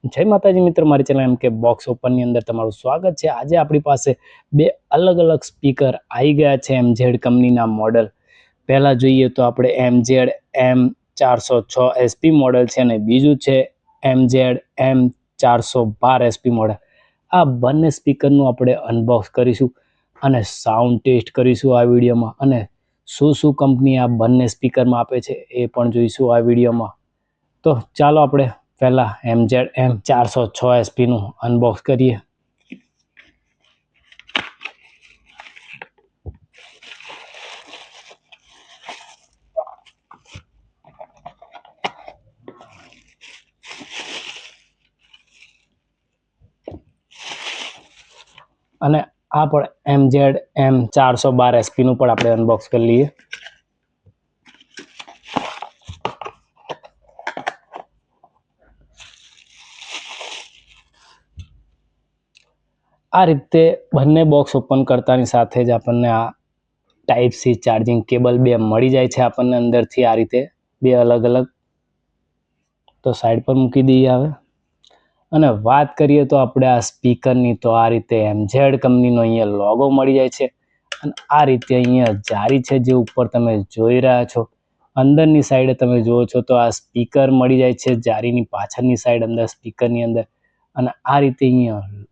જય માતાજી મિત્રો, મારી ચેનલ એમ કે બોક્સ ઓપનની અંદર તમારું સ્વાગત છે। આજે આપણી પાસે બે અલગ અલગ સ્પીકર આવી ગયા છે MZ કંપનીના મોડલ। પહેલા જોઈએ તો આપણે MZ M406 SP મોડલ છે અને બીજું છે MZ M412 SP મોડલ। આ બંને સ્પીકરનું આપણે અનબોક્સ કરીશું અને સાઉન્ડ ટેસ્ટ કરીશું આ વિડીયોમાં, અને શું કંપની આ બંને સ્પીકરમાં આપે છે એ પણ જોઈશું આ વિડીયોમાં। તો ચાલો આપણે પહેલા MZ M406 SP નું અનબોક્સ કરીએ। અને આ પણ MZ M412 SP નું પણ આપણે અનબોક્સ કરી લઈએ। આ રીતે બંને બોક્સ ઓપન કરતાની સાથે જ આપણને આ ટાઈપ સી ચાર્જિંગ કેબલ બે મળી જાય છે આપણને અંદરથી, આ રીતે બે અલગ અલગ। તો સાઈડ પર મૂકી દઈએ હવે। અને વાત કરીએ તો આપણે આ સ્પીકરની, તો આ રીતે MZ કંપનીનો અહીંયા લોગો મળી જાય છે અને આ રીતે અહીંયા જારી છે જે ઉપર તમે જોઈ રહ્યા છો। અંદરની સાઈડે તમે જુઓ છો તો આ સ્પીકર મળી જાય છે જારીની પાછળની સાઈડ અંદર સ્પીકરની અંદર, અને આ રીતે અહીંયા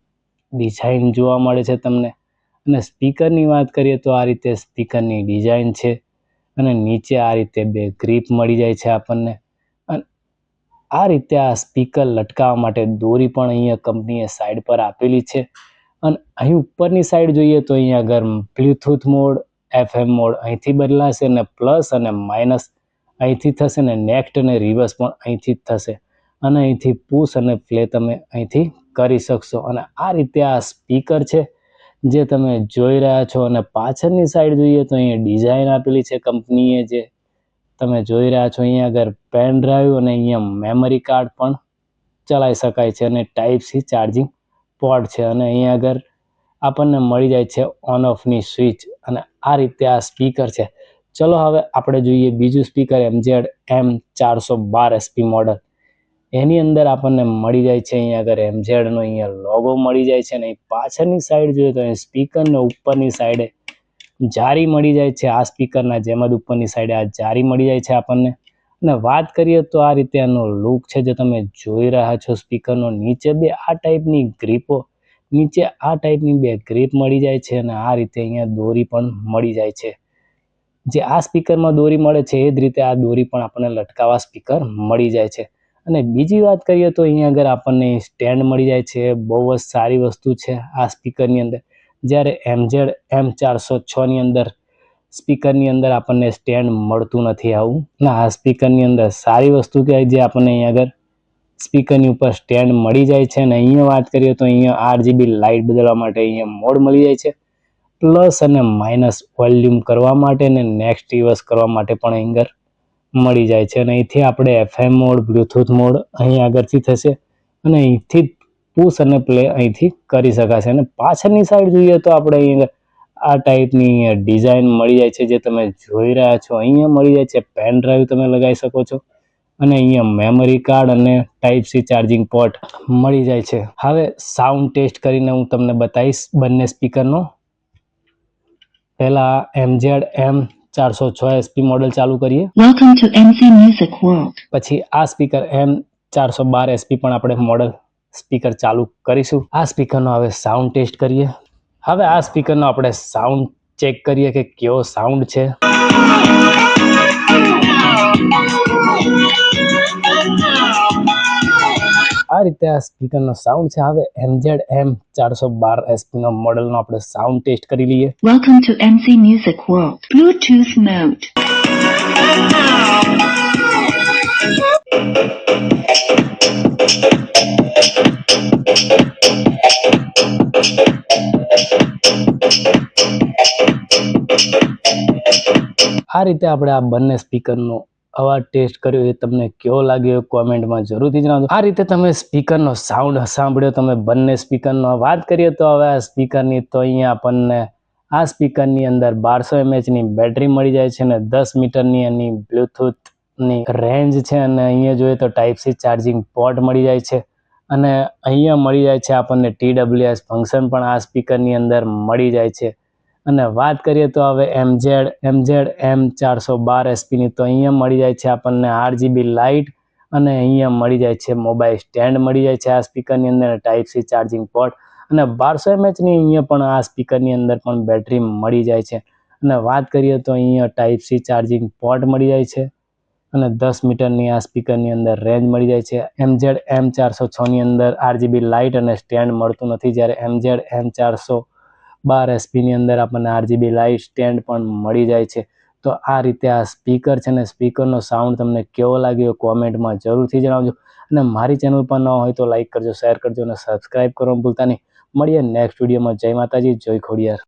ડિઝાઇન જોવા મળે છે તમને। અને સ્પીકરની વાત કરીએ તો આ રીતે સ્પીકરની ડિઝાઇન છે અને નીચે આ રીતે બે ગ્રીપ મળી જાય છે આપણને। અને આ રીતે આ સ્પીકર લટકાવવા માટે દોરી પણ અહીંયા કંપનીએ સાઈડ પર આપેલી છે। અને અહીં ઉપરની સાઈડ જોઈએ તો અહીંયા આગળ બ્લૂટૂથ મોડ, FM મોડ અહીંથી બદલાશે, અને પ્લસ અને માઇનસ અહીંથી થશે, ને નેક્સ્ટ અને રિવર્સ પણ અહીંથી જ થશે, અને અહીંથી પુશ અને પ્લે તમે અહીંથી કરી શકશો। અને આ રીતે આ સ્પીકર છે જે તમે જોઈ રહ્યા છો। અને પાછળની સાઈડ જોઈએ તો અહીંયા ડિઝાઇન આપેલી છે કંપનીએ, જે તમે જોઈ રહ્યા છો। અહીંયા આગળ પેન ડ્રાઈવ અને અહીંયા મેમરી કાર્ડ પણ ચલાવી શકાય છે, અને ટાઈપ સી ચાર્જિંગ પોર્ટ છે, અને અહીંયા આગળ આપણને મળી જાય છે ઓન ઓફની સ્વિચ। અને આ રીતે આ સ્પીકર છે। ચલો હવે આપણે જોઈએ બીજું speaker MZ M412 SP model. એની અંદર આપણને મળી જાય છે અહીંયા આગળ MZ નો અહીંયા લોગો મળી જાય છે, અને પાછળની સાઈડ જોઈએ તો સ્પીકરને ઉપરની સાઈડે જારી મળી જાય છે। આ સ્પીકરના જેમ જ ઉપરની સાઈડે આ જારી મળી જાય છે આપણને। અને વાત કરીએ તો આ રીતે આનો લુક છે જે તમે જોઈ રહ્યા છો સ્પીકરનો। નીચે બે આ ટાઈપની ગ્રીપો, નીચે આ ટાઈપની બે ગ્રીપ મળી જાય છે, અને આ રીતે અહીંયા દોરી પણ મળી જાય છે। જે આ સ્પીકરમાં દોરી મળે છે એ જ રીતે આ દોરી પણ આપણને લટકાવવા સ્પીકર મળી જાય છે। અને બીજી વાત કરીએ તો અહીંયા આગળ આપણને સ્ટેન્ડ મળી જાય છે। બહુ જ સારી વસ્તુ છે આ સ્પીકરની અંદર, જ્યારે MZ M406 ની અંદર સ્પીકરની અંદર આપણને સ્ટેન્ડ મળતું નથી આવું। ના, આ સ્પીકરની અંદર સારી વસ્તુ કહેવાય જે આપણને અહીંયા આગળ સ્પીકરની ઉપર સ્ટેન્ડ મળી જાય છે। અને અહીંયા વાત કરીએ તો અહીંયા RGB લાઇટ બદલવા માટે અહીંયા મોડ મળી જાય છે, પ્લસ અને માઇનસ વોલ્યુમ કરવા માટે અને નેક્સ્ટ રિવર્સ કરવા માટે પણ અહીં મળી જાય છે। અને અહીંથી આપણે FM મોડ, બ્લૂટૂથ મોડ અહીં આગળથી થશે, અને અહીંથી પુશ અને પ્લે અહીંથી કરી શકાશે। અને પાછળની સાઈડ જોઈએ તો આપણે અહીં આ ટાઈપની ડિઝાઇન મળી જાય છે જે તમે જોઈ રહ્યા છો। અહીંયા મળી જાય છે પેન ડ્રાઈવ તમે લગાવી શકો છો, અને અહીંયા મેમરી કાર્ડ અને ટાઈપ સી ચાર્જિંગ પોર્ટ મળી જાય છે। હવે સાઉન્ડ ટેસ્ટ કરીને હું તમને બતાવીશ બંને સ્પીકરનો। પહેલા MZ M406 SP મોડલ ચાલુ કરીએ। Welcome to MC Music World. પછી આ સ્પીકર M412 SP પણ આપણે મોડલ સ્પીકર ચાલુ કરીશું। આ સ્પીકરનો હવે સાઉન્ડ ટેસ્ટ કરીએ। હવે આ સ્પીકરનો આપણે સાઉન્ડ ચેક કરીએ કે કેવો સાઉન્ડ છે। આ રીતે આ સ્પીકરનો સાઉન્ડ છે। હવે MZ M412 SP નો મોડલનો આપણે સાઉન્ડ ટેસ્ટ કરી લઈએ। Welcome to MC Music World. Bluetooth mode. આ રીતે આપણે આ બંને સ્પીકરનો અવાજ ટેસ્ટ કર્યો, એ તમને કેવો લાગ્યો કોમેન્ટમાં જરૂરથી જણાવજો। આ રીતે તમે સ્પીકરનો સાઉન્ડ સાંભળ્યો તમે બંને સ્પીકરનો। વાત કરીએ તો હવે આ સ્પીકરની, તો અહીંયા આપણને આ સ્પીકરની અંદર 1200 mAhની બેટરી મળી જાય છે, અને 10 મીટરની એની બ્લૂટૂથની રેન્જ છે, અને અહીંયા જોઈએ તો ટાઈપ સી ચાર્જિંગ પોર્ટ મળી જાય છે। અને અહીંયા મળી જાય છે આપણને TWS ફંક્શન પણ આ સ્પીકરની અંદર મળી જાય છે. અને વાત કરીએ તો હવે MZ M412 SP ની, તો અહીંયા મળી જાય છે આપણને RGB લાઇટ અને અહીંયા મળી જાય છે મોબાઈલ સ્ટેન્ડ મળી જાય છે આ સ્પીકરની અંદર, Type-C ચાર્જિંગ પોર્ટ અને 1200 mAhની અહીંયા પણ આ સ્પીકરની અંદર પણ બેટરી મળી જાય છે. અને વાત કરીએ તો અહીંયા Type-C ચાર્જિંગ પોર્ટ મળી જાય છે અને 10 મીટરની આ સ્પીકરની અંદર રેન્જ મળી જાય છે. MZ M406ની અંદર RGB લાઇટ અને સ્ટેન્ડ મળતું નથી, જ્યારે MZ M412 SP ની અંદર આપણને RGB લાઇટ સ્ટેન્ડ પણ મળી જાય છે. તો આ રીતે આ સ્પીકર છે ને, સ્પીકરનો સાઉન્ડ તમને કેવો લાગ્યો કોમેન્ટમાં જરૂરથી જણાવજો. અને મારી ચેનલ પર ન હોય તો લાઈક કરજો, શેર કરજો અને સબસ્ક્રાઈબ કરવાનું ભૂલતા નહીં. મળીએ નેક્સ્ટ વિડીયોમાં. જય માતાજી, જય ખોડિયાર.